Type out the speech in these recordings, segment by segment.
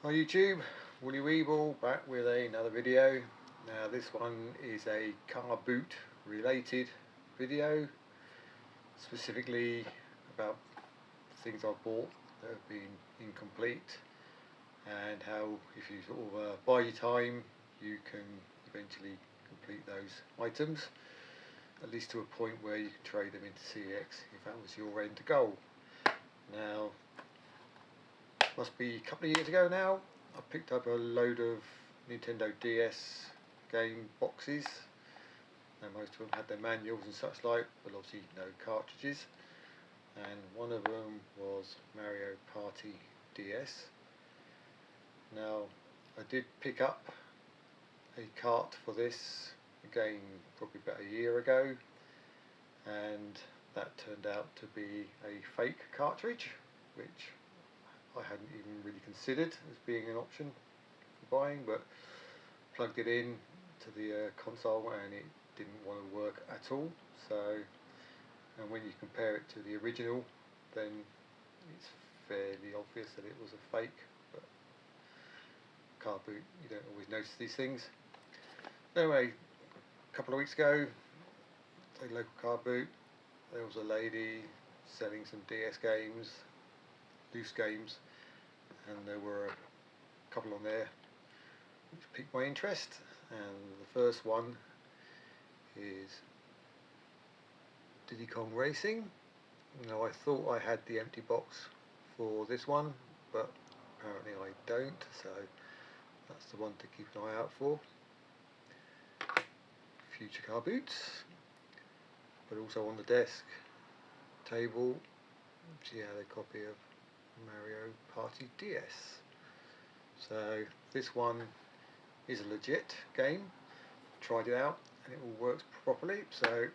Hi YouTube, Woolly Weeble back with another video. Now this one is a Carboot related video, specifically about things I've bought that have been incomplete and how if you sort of buy your time you can eventually complete those items, at least to a point where you can trade them into CEX if that was your end goal. Now, must be a couple of years ago now, I picked up a load of Nintendo DS game boxes. Now most of them had their manuals and such like, but obviously no cartridges. And one of them was Mario Party DS. Now I did pick up a cart for this again probably about a year ago, and that turned out to be a fake cartridge, which I hadn't even really considered as being an option for buying, but plugged it in to the console and it didn't want to work at all. So, and when you compare it to the original, then it's fairly obvious that it was a fake, but Carboot, you don't always notice these things. Anyway, a couple of weeks ago, at a local Carboot, there was a lady selling some DS games, loose games, and there were a couple on there which piqued my interest. And the first one is Diddy Kong Racing. Now I thought I had the empty box for this one, but apparently I don't, so that's the one to keep an eye out for. Future car boots, but also on the desk table she had a copy of Mario Party DS. So this one is a legit game. Tried it out and it all works properly, so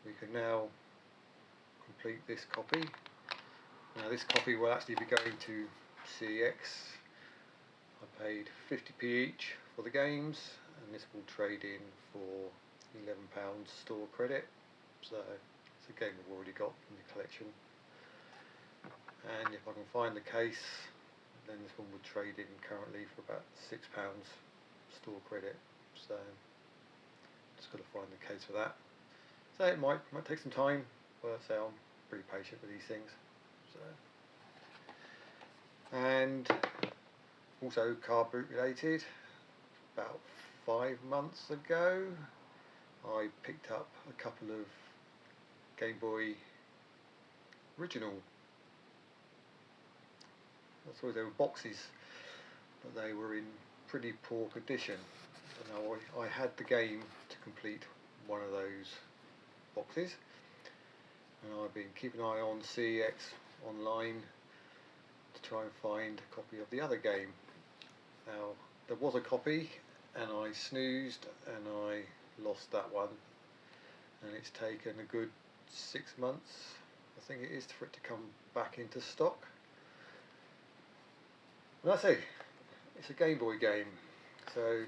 we can now complete this copy. Now this copy will actually be going to CEX. I paid 50p each for the games, and this will trade in for £11 store credit, so it's a game I've already got in the collection. And if I can find the case, then this one would trade in currently for about £6 store credit, so just got to find the case for that. So it might take some time, but so I'm pretty patient with these things. So, and also Carboot related, about 5 months ago I picked up a couple of Game Boy original, sorry, they were boxes, but they were in pretty poor condition. Now I had the game to complete one of those boxes, and I've been keeping an eye on CEX online to try and find a copy of the other game. Now there was a copy and I snoozed and I lost that one, and it's taken a good 6 months, I think it is, for it to come back into stock. And I say, it's a Game Boy game, so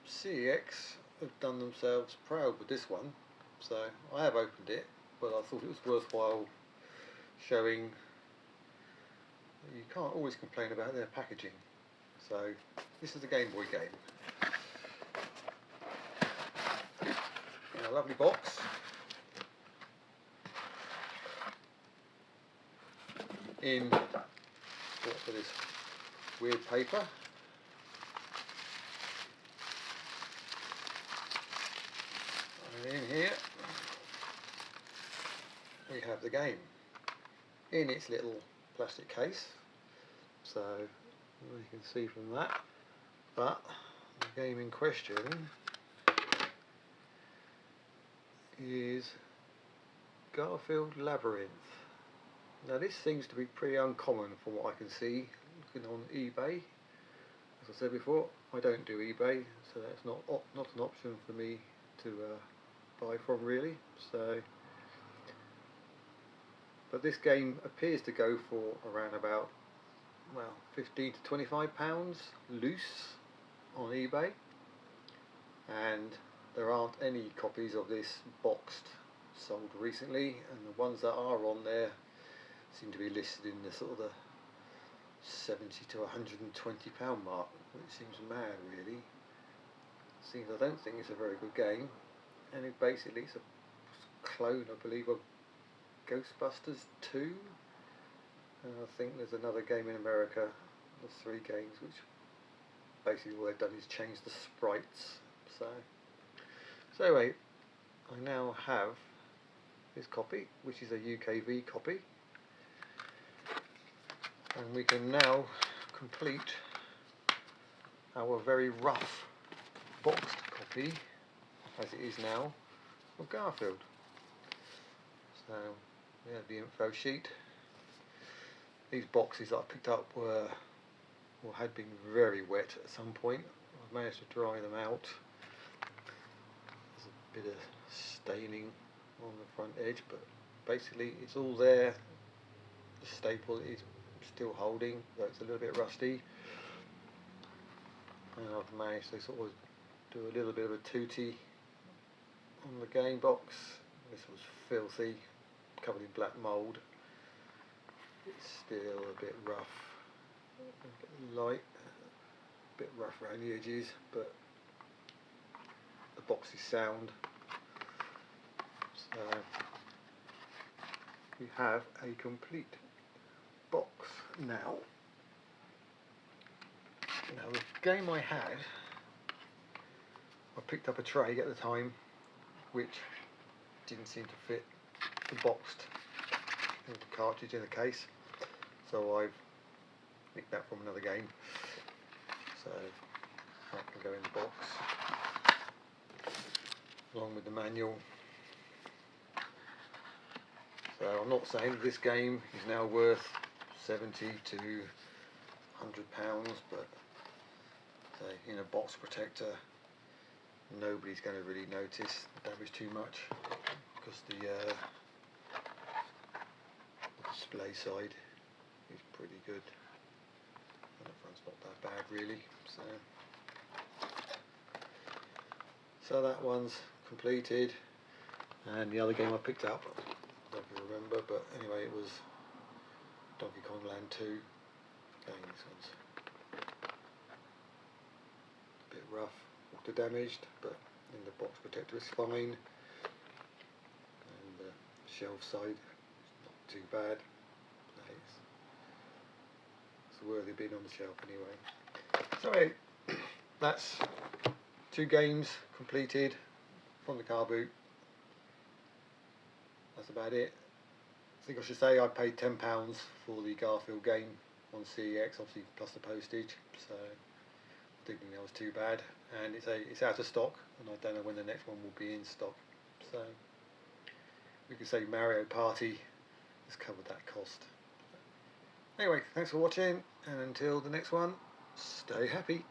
CEX have done themselves proud with this one, so I have opened it, but I thought it was worthwhile showing that you can't always complain about their packaging. So this is a Game Boy game. In a lovely box. In for this weird paper. And in here we have the game in its little plastic case, so you can see from that. But the game in question is Garfield Labyrinth. Now this seems to be pretty uncommon from what I can see looking on eBay. As I said before, I don't do eBay, so that's not an option for me to buy from really. So, but this game appears to go for around about, well, £15 to £25 loose on eBay, and there aren't any copies of this boxed sold recently, and the ones that are on there seem to be listed in the sort of the £70 to £120 mark, which seems mad really. Seems I don't think it's a very good game, and it basically it's a clone, I believe, of Ghostbusters 2. And I think there's another game in America. There's 3 games which basically all they've done is change the sprites. So anyway, I now have this copy, which is a UKV copy, and we can now complete our very rough boxed copy, as it is now, of Garfield. So there's the info sheet. These boxes that I picked up were, or had been very wet at some point. I've managed to dry them out. There's a bit of staining on the front edge, but basically it's all there. The staple is still holding, though it's a little bit rusty. And I've managed to sort of do a little bit of a tootie on the game box. This was filthy, covered in black mould. It's still a bit rough, a bit light, a bit rough around the edges, but the box is sound. So we have a complete box now. Now the game I had, I picked up a tray at the time which didn't seem to fit the boxed cartridge in the case, so I've nicked that from another game, so that can go in the box along with the manual. So I'm not saying that this game is now worth £70 to £100, but in a box protector nobody's going to really notice the damage too much, because the display side is pretty good and the front's not that bad really. So that one's completed, and the other game I picked up, I don't remember, but anyway it was Donkey Kong Land 2. Again, this one's a bit rough, water damaged, but in the box protector it's fine, and the shelf side is not too bad. It's worthy being on the shelf anyway. So that's 2 games completed from the Carboot. That's about it. I think I should say I paid £10 for the Garfield game on CEX, obviously plus the postage, so I didn't think that was too bad. And it's out of stock, and I don't know when the next one will be in stock. So we could say Mario Party has covered that cost. Anyway, thanks for watching, and until the next one, stay happy.